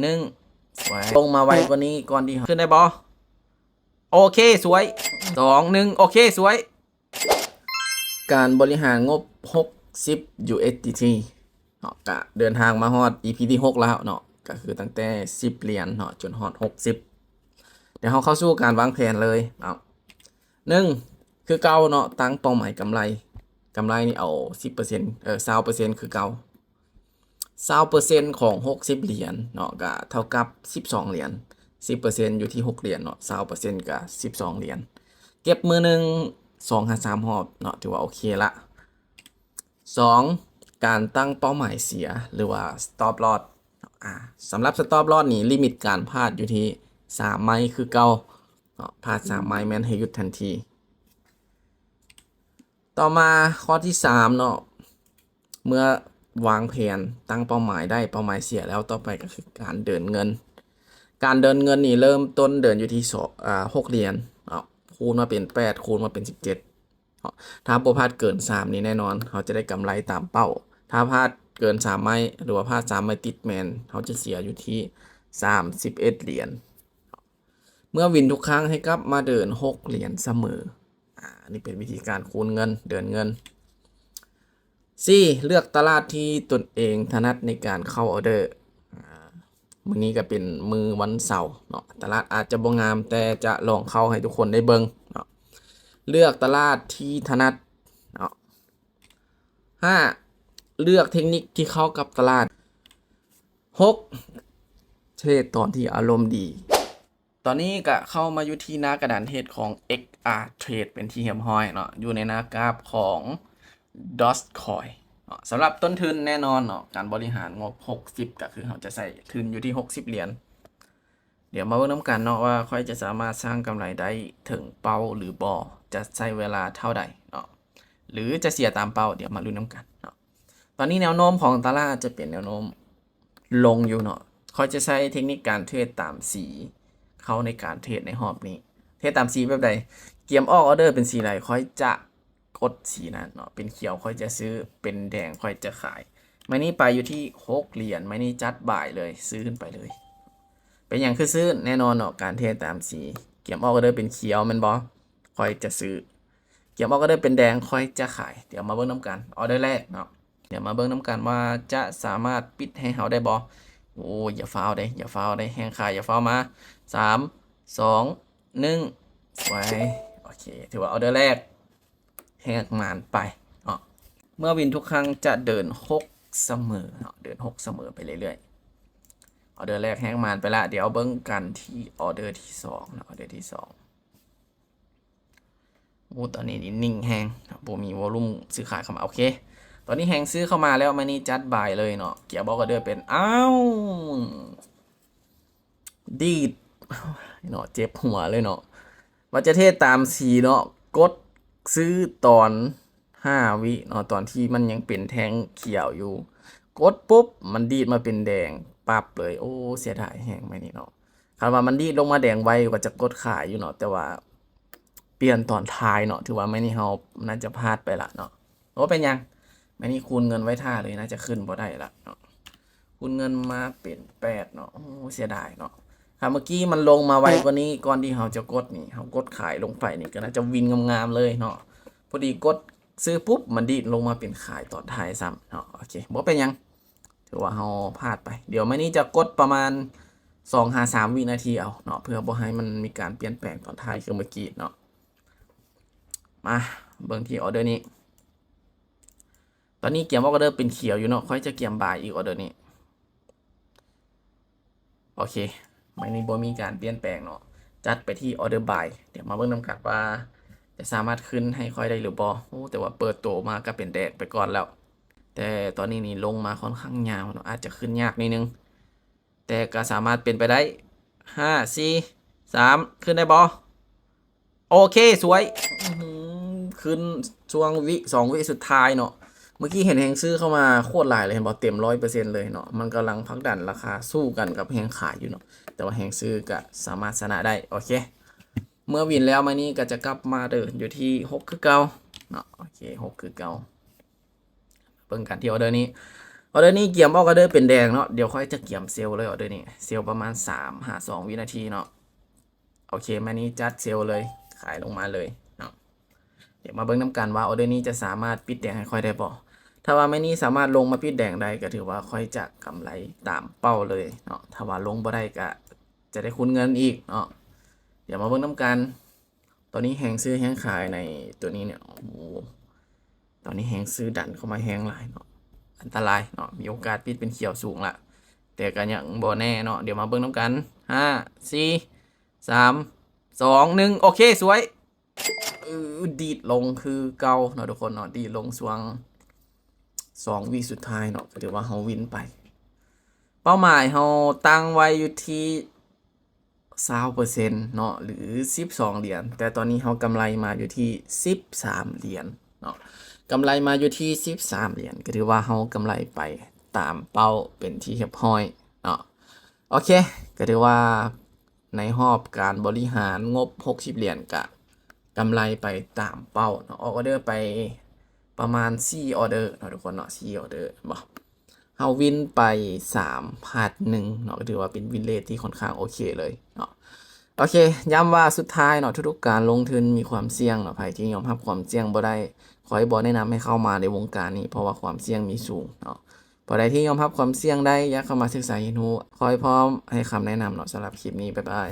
1สวยลงมาไวกว่านี้ก่อนดีขึ้นได้บอโอเคสวย2 1โอเคสวยการบริหารงบ60 USDT เนาะก็เดินทางมาฮอด EP ที่6แล้วเนาะก็คือตั้งแต่10 เหรียญเนาะจนฮอด60เดี๋ยวเราเข้าสู่การวางแผนเลยเอา1คือเก่าเนาะตั้งเป้าหมายกำไรนี่เอา 10% 20%คือเก่า20%ของ60 เหรียญเนาะก็เท่ากับ12 เหรียญ10%อยู่ที่6 เหรียญเนาะ20%ก็12 เหรียญเก็บมือหนึ่ง2-3 หอบเนาะถือว่าโอเคละ2การตั้งเป้าหมายเสียหรือว่า stop loss สำหรับ stop loss นี่ลิมิตการพลาดอยู่ที่3 ไม้คือเก่าพลาด3 ไม้แม่นให้หยุดทันทีต่อมาข้อที่3เนาะเมื่อวางแผนตั้งเป้าหมายได้เป้าหมายเสียแล้วต่อไปก็คือการเดินเงินนี่เริ่มต้นเดินอยู่ที่6 เหรียญคูณมาเป็น8คูณมาเป็น17ถ้าพลาดเกิน3นี่แน่นอนเขาจะได้กำไรตามเป้าถ้าพลาดเกิน3 ไม้หรือว่าพลาด3 ไม้ติดแมนเขาจะเสียอยู่ที่31 เหรียญเมื่อวินทุกครั้งให้กลับมาเดิน6 เหรียญเสมอนี่เป็นวิธีการคูณเงินเดินเงิน4เลือกตลาดที่ตนเองถนัดในการเข้าออเดอร์มื้อนี้ก็เป็นมือวันเสาร์เนาะตลาดอาจจะบ่งามแต่จะลองเข้าให้ทุกคนได้เบิ่งเนาะเลือกตลาดที่ถนัดเนาะ5เลือกเทคนิคที่เข้ากับตลาด6เทรดตอนที่อารมณ์ดีตอนนี้ก็เข้ามาอยู่ที่หน้ากระดานเทรดของ XR Trade เป็นที่เรียบร้อยเนาะอยู่ในหน้ากราฟของ Dogecoin สำหรับต้นทุนแน่นอนเนาะการบริหารงบ60ก็คือเราจะใส่ทุนอยู่ที่60 เหรียญเดี๋ยวมาเบิ่งน้ำกันเนาะว่าค่อยจะสามารถสร้างกำไรได้ถึงเป้าหรือบ่จะใช้เวลาเท่าใดเนาะหรือจะเสียตามเป้าเดี๋ยวมาลุ้นน้ำกันเนาะตอนนี้แนวโน้มของตลาดจะเป็นแนวโน้มลงอยู่เนาะค่อยจะใช้เทคนิคการเทรดตามสีเข้าในการเทรดในรอบนี้เทรดตามสีแบบใดเกียมออกออเดอร์เป็นสีไหนค่อยจะกดสีนั้นเนาะเป็นเขียวค่อยจะซื้อเป็นแดงค่อยจะขายไม่นี้ไปอยู่ที่6 เหรียญไม่นี้จัดบ่ายเลยซื้อขึ้นไปเลยเป็นอย่างคือซื้อแน่นอนเนาะการเทรดตามสีเกียมออกออเดอร์เป็นเขียวมันบอค่อยจะซื้อเกียมออกออเดอร์เป็นแดงค่อยจะขายเดี๋ยวมาเบิ่งน้ำกันออเดอร์แรกเนาะเดี๋ยวมาเบิ่งน้ำกันว่าจะสามารถปิดให้เขาได้บอโอ้อย่าฟาวได้อย่าฟาวได้แห้งขายอย่าฟาวมา3 2 1ไว้โอเคถือว่าออเดอร์แรกแหกมานไปเมื่อวินทุกครั้งจะเดิน6เสมอเดิน6เสมอไปเรื่อยๆออเดอร์แรกแหกมานไปละเดี๋ยวเบิ้งกันที่ออเดอร์ที่2นะออเดอร์ที่2โอ้ตอนนี้นิ่งแหงบ่มีวอลุ่มซื้อขายเข้ามาโอเคตอนนี้แหงซื้อเข้ามาแล้วมานี่จัดบายเลยเนาะเกียร์บอกออเดอร์เป็นอ้าวดีดเนาะเจ็บหัวเลยเนาะว่าจะเทศตามสีเนาะกดซื้อตอน5 วิเนาะตอนที่มันยังเป็นแทงเขียวอยู่กดปุ๊บมันดีดมาเป็นแดงปั๊บเลยโอ้เสียดายแหงไหมนี่เนาะคำว่ามันดีดลงมาแดงไวกว่าจะกดขายอยู่เนาะแต่ว่าเปลี่ยนตอนท้ายเนาะถือว่าไม่นี่เฮาน่าจะพลาดไปละเนาะโอ้เป็นยังไม่นี่คูณเงินไว้ท่าเลยน่าจะขึ้นบ่ได้ละเนาะคูณเงินมาเป็น8เนาะโอ้เสียดายเนาะเมื่อกี้มันลงมาไวกว่านี้ก่อนที่เขาจะกดนี่เขากดขายลงไปนี่ก็น่าจะวินงามๆเลยเนาะพอดีกดซื้อปุ๊บมันดีดลงมาเป็นขายตอนท้ายซ้ำเนาะโอเคบอกเป็นยังถือว่าเขาพลาดไปเดี๋ยวไม่นี้จะกดประมาณ2-3 วินาทีเอาเนาะเพื่อบ่ให้มันมีการเปลี่ยนแปลงตอนท้ายคือเมื่อกี้เนาะมาเบิ่งที่ออเดอร์นี้ตอนนี้เกียร์ออเดอร์เป็นเขียวอยู่เนาะค่อยจะเกียร์บ่ายอีกออเดอร์นี้โอเคไม่นี้บ่มีการเปลี่ยนแปลงเนาะจัดไปที่ออเดอร์บายเดี๋ยวมาเบิ่งนำกันว่าจะสามารถขึ้นให้ค่อยได้หรือบ่โอ้แต่ว่าเปิดตัวมาก็เป็นแดกไปก่อนแล้วแต่ตอนนี้นี่ลงมาค่อนข้างยาวเนาะอาจจะขึ้นยากนิดนึงแต่ก็สามารถเป็นไปได้5 4 3ขึ้นได้บ่โอเคสวยขึ้นช่วง2 วิสุดท้ายเนาะเมื่อกี้เห็นแฮงซื้อเข้ามาโคตรหลายเลยเห็นบอกเต็ม100%เลยเนาะมันกำลังพักดันราคาสู้กันกับแฮงขายอยู่เนาะแต่ว่าแฮงซื้อก็สามารถชนะได้โอเคเมื่อวินแล้วมานี้ก็จะกลับมาเดินอยู่ที่6คือเก่าเนาะโอเค6คือเก่าเบิ่งกันที่ออเดอร์นี้ ออเดอร์นี้เกี่ยมออกออเดอร์เป็นแดงเนาะเดี๋ยวค่อยจะเกี่ยมเซลล์เลยออเดอร์นี้เซลล์ประมาณ3-2 วินาทีเนาะโอเคแม่นี้จัดเซลล์เลยขายลงมาเลยเนาะเดี๋ยวมาเบิ่งน้ำกันว่าออเดอร์นี้จะสามารถปิดแดงให้ค่อยได้บ่ถ้าว่าแม่นี้สามารถลงมาปิดแดงได้ก็ถือว่าค่อยจะกำไรตามเป้าเลยเนาะถ้าว่าลงบ่ได้ก็จะได้คุณเงินอีกเนาะเดี๋ยวมาเบิ่งน้ำกันตอนนี้แหงซื้อแหงขายในตัวนี้เนี่ยโอ้โหตอนนี้แหงซื้อดันเข้ามาแหงหลายเนาะอันตรายเนาะมีโอกาสปิดเป็นเขียวสูงละแต่ก็ยังบ่แน่เนาะเดี๋ยวมาเบิ่งน้ำกัน5 4 3 2 1โอเคสวยดีดลงคือเก่าเนาะทุกคนเนาะดีดลงสวง2 วิสุดท้ายเนาะก็ถือว่าเฮาวินไป เป้าหมายเฮาตั้งไว้อยู่ที่20%เนาะหรือ12เหรียญแต่ตอนนี้เฮากำไรมาอยู่ที่13เหรียญเนาะกำไรมาอยู่ที่13เหรียญก็ถือว่าเฮากำไรไปตามเป้าเป็นที่เรียบร้อยเนาะโอเคก็ถือว่าในรอบการบริหารงบ60เหรียญกะกำไรไปตามเป้าเนาะออเดอร์ไปประมาณ4ออเดอร์เนาะทุกคนเนาะ4ออเดอร์บ่เฮาวินไป3,100เนาะก็ถือว่าเป็นวินเรทที่ค่อนข้างโอเคเลยเนาะโอเคย้ำว่าสุดท้ายเนาะทุกๆการลงทุนมีความเสี่ยงเนาะใครที่ยอมรับความเสี่ยงบ่ได้ขอให้บ่แนะนำให้เข้ามาในวงการนี้เพราะว่าความเสี่ยงมีสูงเนาะผู้ใดที่ยอมรับความเสี่ยงได้อยากเข้ามาศึกษาเรียนรู้ขอให้พร้อมให้คำแนะนำเนาะสำหรับคลิปนี้บ๊ายบาย